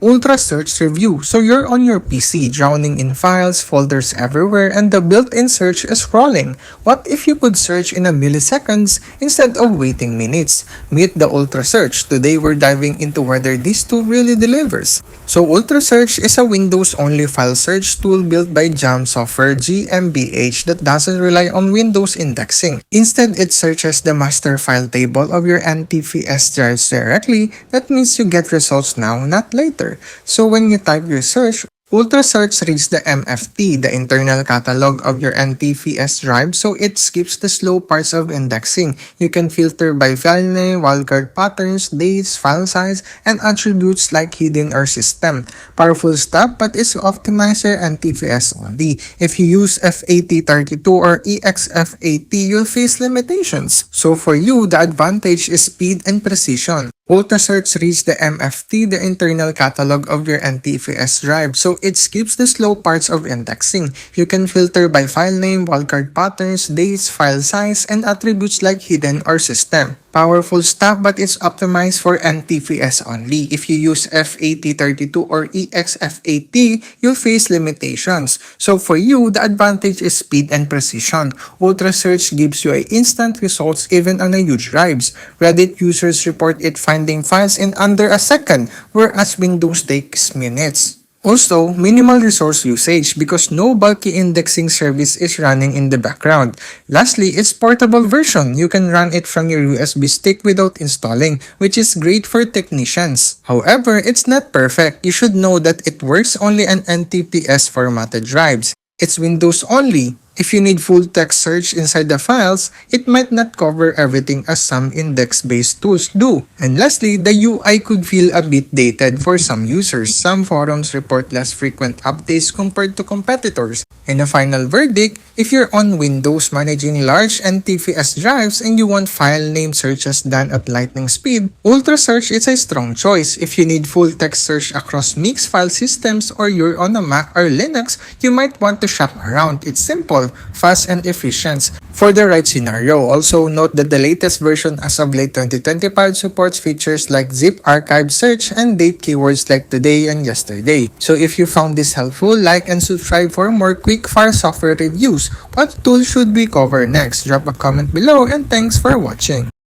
UltraSearch review. So you're on your PC, drowning in files, folders everywhere, and the built-in search is crawling. What if you could search in a milliseconds instead of waiting minutes? Meet the UltraSearch. Today we're diving into whether this tool really delivers. So UltraSearch is a Windows-only file search tool built by Jam Software GmbH that doesn't rely on Windows indexing. Instead, it searches the master file table of your NTFS drives directly. That means you get results now, not later. So when you type your search, UltraSearch reads the MFT, the internal catalog of your NTFS drive, so it skips the slow parts of indexing. You can filter by file name, wildcard patterns, dates, file size, and attributes like hidden or system. Powerful stuff, but it's optimized for NTFS only. If you use FAT32 or EXFAT, you'll face limitations. So for you, the advantage is speed and precision. UltraSearch reads the MFT, the internal catalog of your NTFS drive, so it skips the slow parts of indexing. You can filter by file name, wildcard patterns, dates, file size, and attributes like hidden or system. Powerful stuff, but it's optimized for NTFS only. If you use FAT32 or EXFAT, you'll face limitations. So for you, the advantage is speed and precision. UltraSearch gives you instant results even on a huge drives. Reddit users report it finding files in under a second, whereas Windows takes minutes. Also, minimal resource usage because no bulky indexing service is running in the background. Lastly, its portable version. You can run it from your USB stick without installing, which is great for technicians. However, it's not perfect. You should know that it works only on NTFS formatted drives. It's Windows only. If you need full text search inside the files, it might not cover everything as some index-based tools do. And lastly, the UI could feel a bit dated for some users. Some forums report less frequent updates compared to competitors. And a final verdict, if you're on Windows managing large NTFS drives and you want file name searches done at lightning speed, UltraSearch is a strong choice. If you need full text search across mixed file systems or you're on a Mac or Linux, you might want to shop around. It's simple, fast, and efficient for the right scenario. Also note that the latest version as of late 2025 supports features like zip archive search and date keywords like today and yesterday. So if you found this helpful, like and subscribe for more quick-fire software reviews. What tool should we cover next? Drop a comment below and thanks for watching.